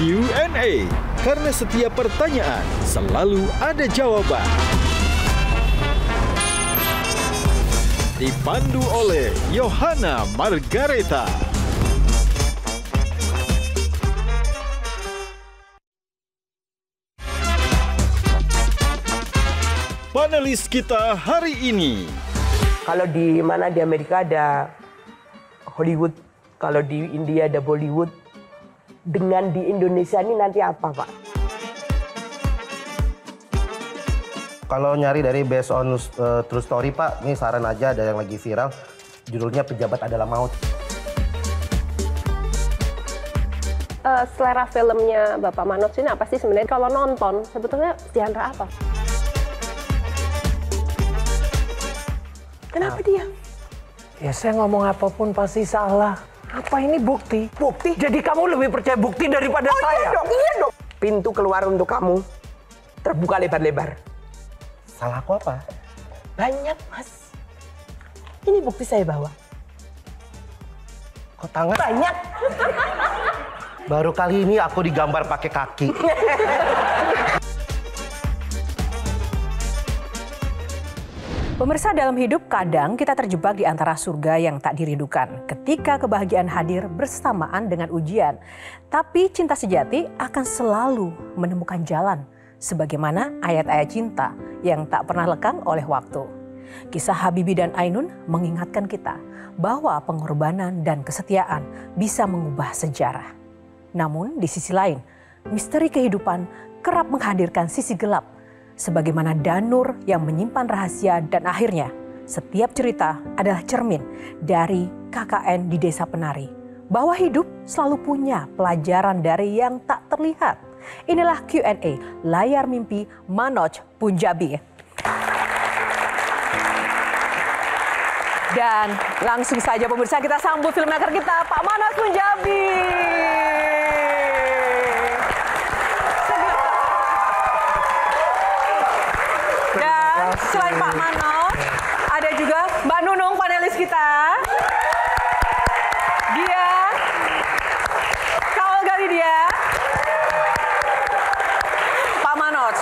Q&A, karena setiap pertanyaan selalu ada jawaban. Dipandu oleh Yohana Margareta. Panelis kita hari ini. Kalau di Amerika ada Hollywood, kalau di India ada Bollywood. Dengan di Indonesia ini nanti apa, Pak? Kalau nyari dari based on true story, Pak, ini saran aja, ada yang lagi viral, judulnya Pejabat Adalah Maut. Selera filmnya Bapak Manoj ini apa sih sebenarnya? Kalau nonton, sebetulnya genre apa? Kenapa dia? Ya saya ngomong apapun pasti salah. Apa ini bukti? Bukti? Jadi kamu lebih percaya bukti daripada saya? Iya dong. Pintu keluar untuk kamu terbuka lebar-lebar. Salah aku apa? Banyak, Mas. Ini bukti saya bawa. Kok tangan? Banyak. Baru kali ini aku digambar pakai kaki. Pemirsa, dalam hidup kadang kita terjebak di antara surga yang tak dirindukan ketika kebahagiaan hadir bersamaan dengan ujian. Tapi cinta sejati akan selalu menemukan jalan, sebagaimana ayat-ayat cinta yang tak pernah lekang oleh waktu. Kisah Habibie dan Ainun mengingatkan kita bahwa pengorbanan dan kesetiaan bisa mengubah sejarah. Namun di sisi lain, misteri kehidupan kerap menghadirkan sisi gelap, sebagaimana Danur yang menyimpan rahasia dan akhirnya setiap cerita adalah cermin dari KKN di Desa Penari. Bahwa hidup selalu punya pelajaran dari yang tak terlihat. Inilah Q&A Layar Mimpi Manoj Punjabi. Dan langsung saja pemirsa kita sambut filmmaker kita Pak Manoj Punjabi. Dan selain Pak Manoj, ada juga Mbak Nunung panelis kita. Dia, Kak Olga Lydia. Pak Manoj,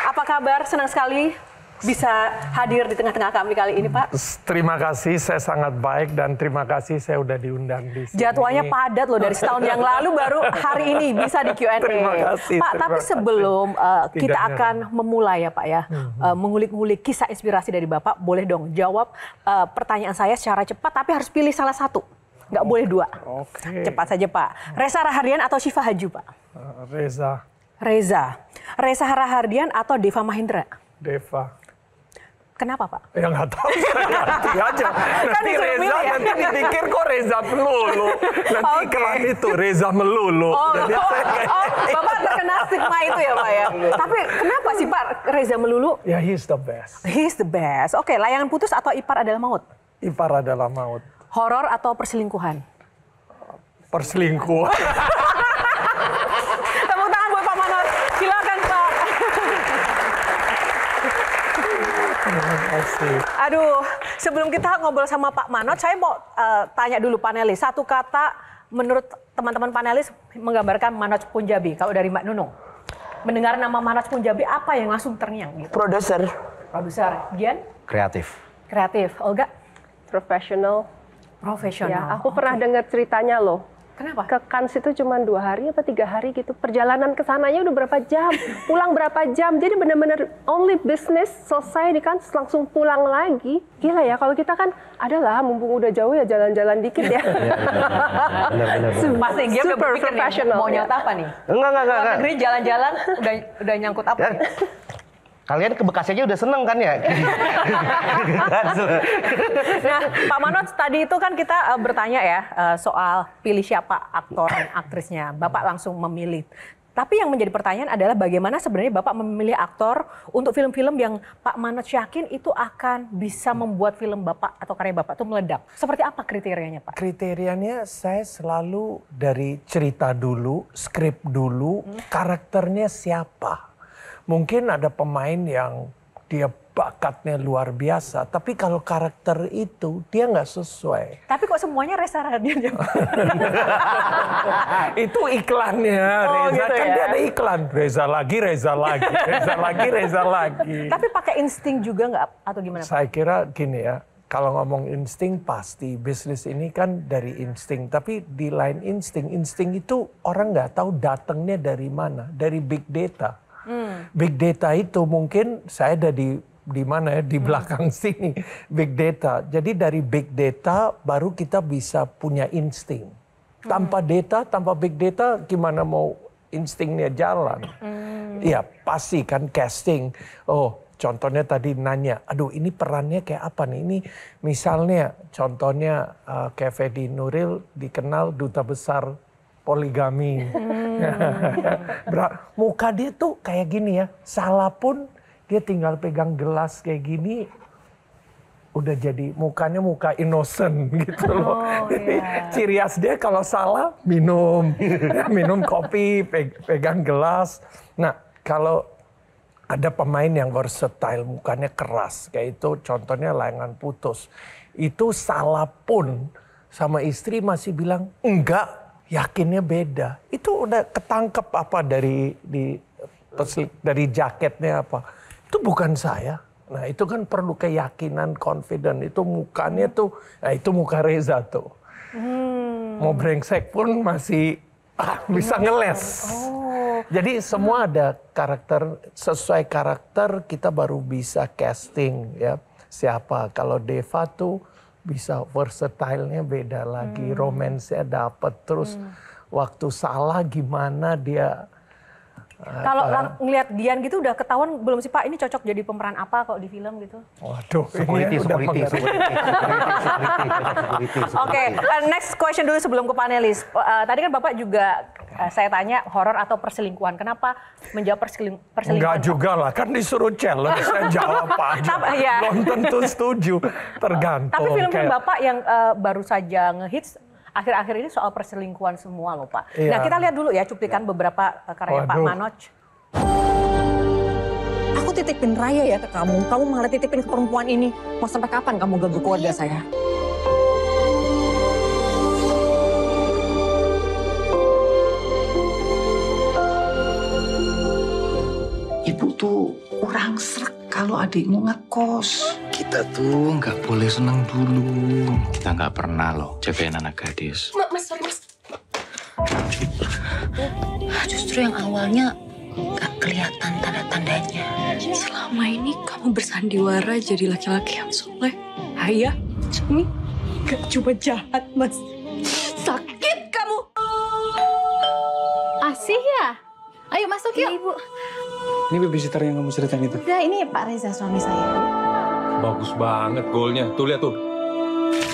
apa kabar? Senang sekali bisa hadir di tengah-tengah kami kali ini, Pak. Terima kasih, saya sangat baik dan terima kasih saya udah diundang di sini. Jadwalnya padat loh, dari setahun yang lalu baru hari ini bisa di Q&A. Terima kasih. Pak, tapi sebelum kita Tidak akan memulai ya Pak ya, mengulik-ngulik kisah inspirasi dari Bapak, boleh dong jawab pertanyaan saya secara cepat tapi harus pilih salah satu. Nggak boleh dua. Oke. Cepat saja Pak. Reza Rahardian atau Syifa Haju Pak? Reza. Reza Rahardian atau Deva Mahendra? Deva. Kenapa Pak? Ya nggak tahu, saya nanti aja. Nanti disuruh Reza, milih ya? nanti dipikir kok Reza melulu. Nanti iklan itu Reza melulu. Jadi saya Bapak terkena stigma itu ya Pak ya? Tapi kenapa sih Pak Reza melulu? ya he's the best. He's the best. Oke, Layangan Putus atau Ipar Adalah Maut? Ipar Adalah Maut. Horor atau perselingkuhan? Perselingkuhan. Tepuk tangan buat Pak Manoj. Silakan Pak. Terima kasih. Aduh, sebelum kita ngobrol sama Pak Manoj, saya mau tanya dulu panelis. Satu kata menurut teman-teman panelis menggambarkan Manoj Punjabi. Kalau dari Mbak Nunung, mendengar nama Manoj Punjabi apa yang langsung terngiang gitu? Produser. Produser. Gian? Kreatif. Kreatif. Olga? Profesional. Profesional. Ya, aku pernah dengar ceritanya loh. Kenapa? Ke Cannes itu cuma 2 hari apa 3 hari gitu. Perjalanan ke sananya udah berapa jam, pulang berapa jam. Jadi benar-benar only business, selesai di Cannes langsung pulang lagi. Gila ya, kalau kita kan adalah mumpung udah jauh ya jalan-jalan dikit ya. Benar. Mas Inggir udah Super berpikir nih, professional, mau ya. nyata apa nih? Enggak. Negeri jalan-jalan udah nyangkut apa Ya. nih? Kalian ke Bekasi aja udah seneng kan ya? Nah, Pak Manoj, tadi itu kan kita bertanya ya soal pilih siapa aktor dan aktrisnya. Bapak langsung memilih. Tapi yang menjadi pertanyaan adalah bagaimana sebenarnya Bapak memilih aktor untuk film-film yang Pak Manoj yakin itu akan bisa membuat film Bapak atau karya Bapak itu meledak. Seperti apa kriterianya Pak? Kriterianya saya selalu dari cerita dulu, skrip dulu, karakternya siapa. Mungkin ada pemain yang dia bakatnya luar biasa. Tapi kalau karakter itu dia nggak sesuai. Tapi kok semuanya Reza Radian? Itu iklannya. Reza gitu kan ya? dia ada iklan. Reza lagi, Reza lagi, Reza lagi, Reza lagi. Tapi pakai insting juga nggak atau gimana Pak? Saya kira gini ya. Kalau ngomong insting pasti bisnis ini kan dari insting. Tapi di lain insting itu orang nggak tahu datangnya dari mana. Dari big data. Big data itu mungkin saya ada di mana ya, di belakang sini. Big data. Jadi dari big data baru kita bisa punya insting. Tanpa data, tanpa big data gimana mau instingnya jalan. Iya pasti kan casting. Oh. Contohnya tadi nanya, aduh ini perannya kayak apa nih? Ini misalnya contohnya kayak Fedi Nuril dikenal duta besar poligami. Muka dia tuh kayak gini ya, salah pun dia tinggal pegang gelas kayak gini, udah jadi mukanya muka innocent gitu loh. Iya. Ciri khas dia kalau salah minum kopi, pegang gelas. Nah kalau ada pemain yang versatile, mukanya keras. Kayak itu contohnya Layangan Putus. Itu salah pun sama istri masih bilang, enggak, yakinnya beda. Itu udah ketangkep apa dari jaketnya apa. Itu bukan saya. Nah itu kan perlu keyakinan, confident. Itu mukanya tuh, nah itu muka Reza tuh. Mau brengsek pun masih bisa ngeles. Jadi semua ada karakter, sesuai karakter kita baru bisa casting ya. Siapa, kalau Deva tuh bisa versatile-nya beda lagi, romance-nya dapet. Terus waktu salah gimana dia. Kalau ngelihat Dian gitu udah ketahuan belum sih Pak ini cocok jadi pemeran apa kok di film gitu? Waduh, security. Oke, next question dulu sebelum ke panelis. Tadi kan Bapak juga saya tanya horor atau perselingkuhan. Kenapa menjawab perselingkuhan? Enggak juga lah, kan disuruh challenge, saya jawab aja. Belum tentu setuju, tergantung. Tapi film-film Bapak yang baru saja ngehits akhir-akhir ini soal perselingkuhan semua loh Pak. Iya. Nah kita lihat dulu ya cuplikan beberapa karya Pak Manoj. Aku titipin Raya ya ke kamu malah titipin ke perempuan ini. Mau sampai kapan kamu ganggu keluarga saya? Ibu tuh kurang srek kalau adikmu ngekos. Kita tuh nggak boleh senang dulu. Kita nggak pernah loh jagain anak gadis. Mas, sorry mas. Justru yang awalnya nggak kelihatan tanda-tandanya. Selama ini kamu bersandiwara jadi laki-laki yang soleh. Ayah, suami, gak cuma jahat mas. Sakit kamu. Asih ya? Ayo masuk yuk. Ibu. Ini babysitter yang kamu ceritain itu? Udah, ini Pak Reza suami saya. Bagus banget golnya. Tuh lihat tuh.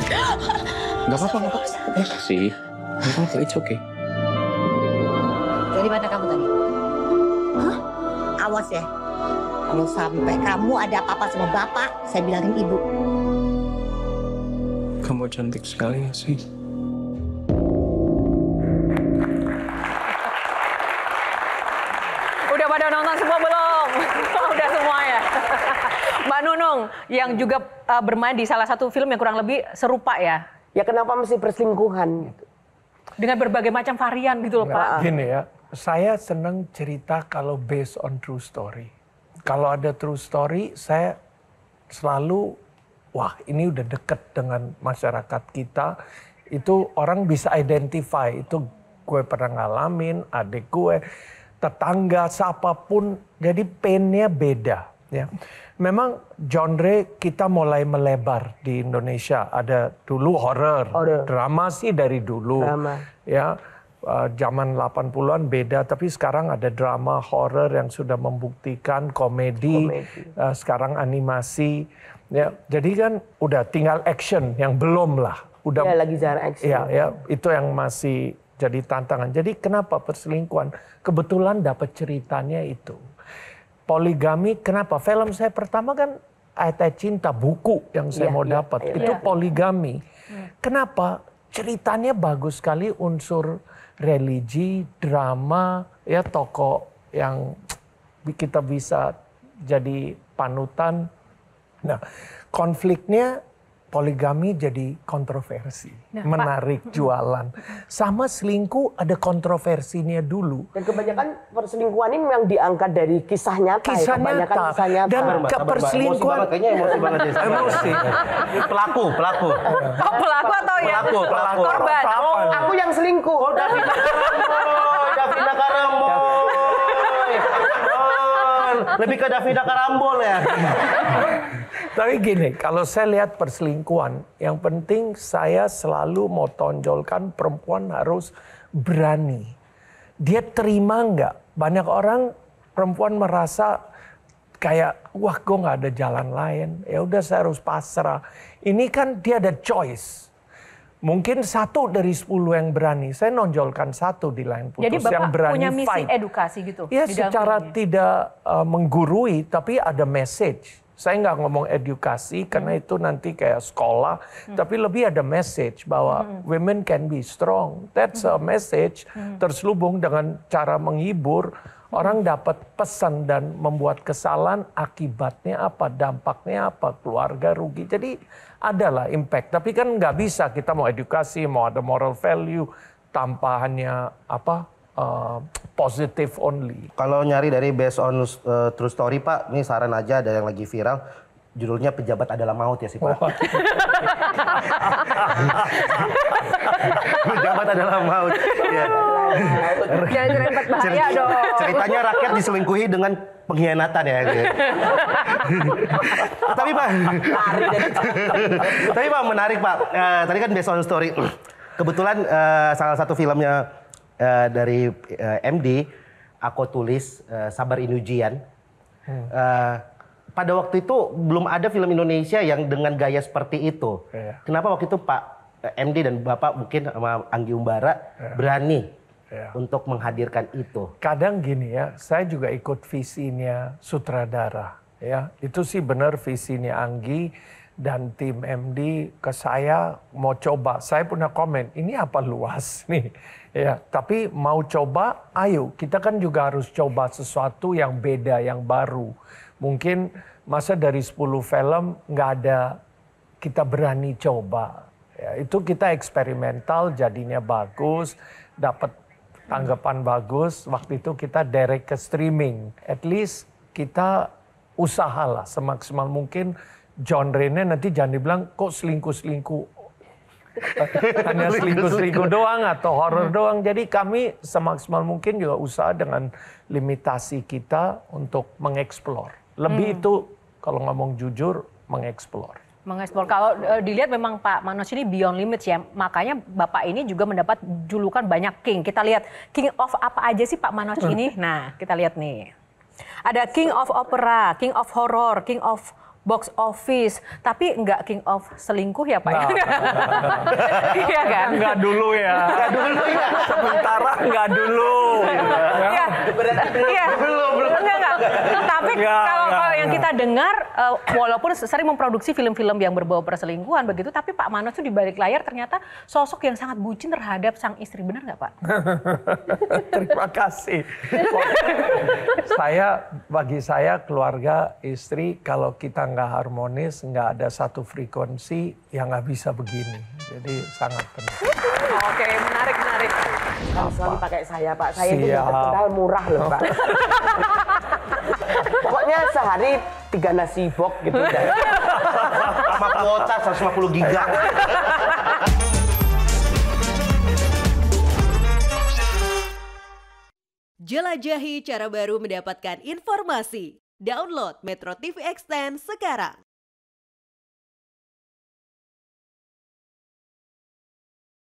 Gak apa-apa, gak apa-apa. Kasih. Gak apa-apa, it's okay. Dari mana kamu tadi? Hah? Awas ya. Kalau sampai kamu ada apa-apa sama bapak, saya bilangin ibu. Kamu cantik sekali sih. Udah pada nonton semua belum? Udah semua ya. Mbak Nunung yang juga bermain di salah satu film yang kurang lebih serupa ya. Ya kenapa mesti perselingkuhan gitu? Dengan berbagai macam varian gitu loh Pak. Gini ya, saya senang cerita kalau based on true story. Kalau ada true story, saya selalu, wah ini udah deket dengan masyarakat kita. Itu orang bisa identify, itu gue pernah ngalamin, adik gue, tetangga, siapapun. Jadi pain-nya beda. Ya. Memang genre kita mulai melebar di Indonesia. Ada dulu horror, drama sih dari dulu. Ya, zaman 80-an beda, tapi sekarang ada drama horror yang sudah membuktikan komedi. Sekarang animasi. Ya, jadi kan udah tinggal action yang belum lah. Udah ya, lagi jarang action. Ya, itu yang masih jadi tantangan. Jadi kenapa perselingkuhan? Kebetulan dapat ceritanya itu. Poligami, kenapa? Film saya pertama kan Ayat Cinta, buku yang saya mau dapat. Itu poligami. Kenapa? Ceritanya bagus sekali, unsur religi, drama, ya tokoh yang kita bisa jadi panutan. Nah, konfliknya poligami jadi kontroversi, menarik jualan. Sama selingkuh ada kontroversinya dulu. Dan kebanyakan perselingkuhan ini memang diangkat dari kisah nyata. Kisah nyata. Kisah nyata. Dan keperselingkuhan. Kayaknya emosi banget ya. Emosi. Pelaku. Oh, pelaku atau ya? Pelaku. Korban. Oh, aku yang selingkuh. Oh, Davina Karambol. Lebih ke Davina Karambol ya. Tapi gini, kalau saya lihat perselingkuhan, yang penting saya selalu mau tonjolkan perempuan harus berani. Dia terima nggak? Banyak orang perempuan merasa kayak, wah gue nggak ada jalan lain. Ya udah saya harus pasrah. Ini kan dia ada choice. Mungkin 1 dari 10 yang berani. Saya nonjolkan 1 di lain putus. Jadi Bapak yang berani punya misi fight. edukasi gitu? Ya di dalam secara filmnya? tidak menggurui, tapi ada message. Saya nggak ngomong edukasi karena itu nanti kayak sekolah, tapi lebih ada message bahwa women can be strong. That's a message terselubung dengan cara menghibur. Orang dapat pesan dan membuat kesalahan, akibatnya apa, dampaknya apa, keluarga rugi. Jadi adalah impact. Tapi kan nggak bisa kita mau edukasi, mau ada moral value tanpa hanya positive only. Kalau nyari dari based on true story Pak, ini saran aja ada yang lagi viral. Judulnya Pejabat Adalah Maut ya sih Pak. Pejabat Adalah Maut. Ya. Jangan cerempet bahaya dong. Ceritanya rakyat diselingkuhi dengan pengkhianatan ya. Tapi Pak menarik Pak. Tadi kan based on story. Kebetulan salah satu filmnya dari MD, aku tulis Sabar Ini Ujian. Pada waktu itu belum ada film Indonesia yang dengan gaya seperti itu. Kenapa waktu itu Pak MD dan Bapak mungkin sama Anggi Umbara berani untuk menghadirkan itu? Kadang gini ya, saya juga ikut visinya sutradara. Ya, itu sih benar visinya Anggi dan tim MD ke saya mau coba. Saya punya komen, ini apa luas nih? Ya, tapi mau coba, ayo kita kan juga harus coba sesuatu yang beda, yang baru. Mungkin masa dari 10 film nggak ada kita berani coba. Ya, itu kita eksperimental, jadinya bagus, dapat tanggapan bagus. Waktu itu kita direct ke streaming. At least kita usahalah semaksimal mungkin. Genre-nya nanti jangan dibilang kok selingkuh-selingkuh. Hanya selingkuh-selingkuh doang atau horor doang. Jadi kami semaksimal mungkin juga usaha dengan limitasi kita untuk mengeksplor. Lebih itu kalau ngomong jujur mengeksplor. Mengeksplor. Kalau dilihat memang Pak Manos ini beyond limits ya. Makanya Bapak ini juga mendapat julukan banyak king. Kita lihat king of apa aja sih Pak Manos ini. Nah kita lihat nih. Ada king of opera, king of horror, king of box office, tapi enggak king of selingkuh ya Pak? Nah. Iya kan? Enggak dulu ya. Enggak dulu ya. Sementara enggak dulu. Iya. Belum. Enggak. Tapi kalau yang kita dengar, walaupun sering memproduksi film-film yang berbau perselingkuhan begitu, tapi Pak Manos tuh di balik layar ternyata sosok yang sangat bucin terhadap sang istri, benar nggak Pak? Terima kasih. Bagi saya keluarga, istri, kalau kita nggak harmonis, nggak ada satu frekuensi, yang nggak bisa begini. Jadi sangat penting. Oke, menarik. Selalu pakai saya Pak, saya itu terkenal murah loh Pak. Pokoknya sehari 3 nasi box gitu. Sama kuota 150 giga. Jelajahi cara baru mendapatkan informasi. Download Metro TV Extend sekarang.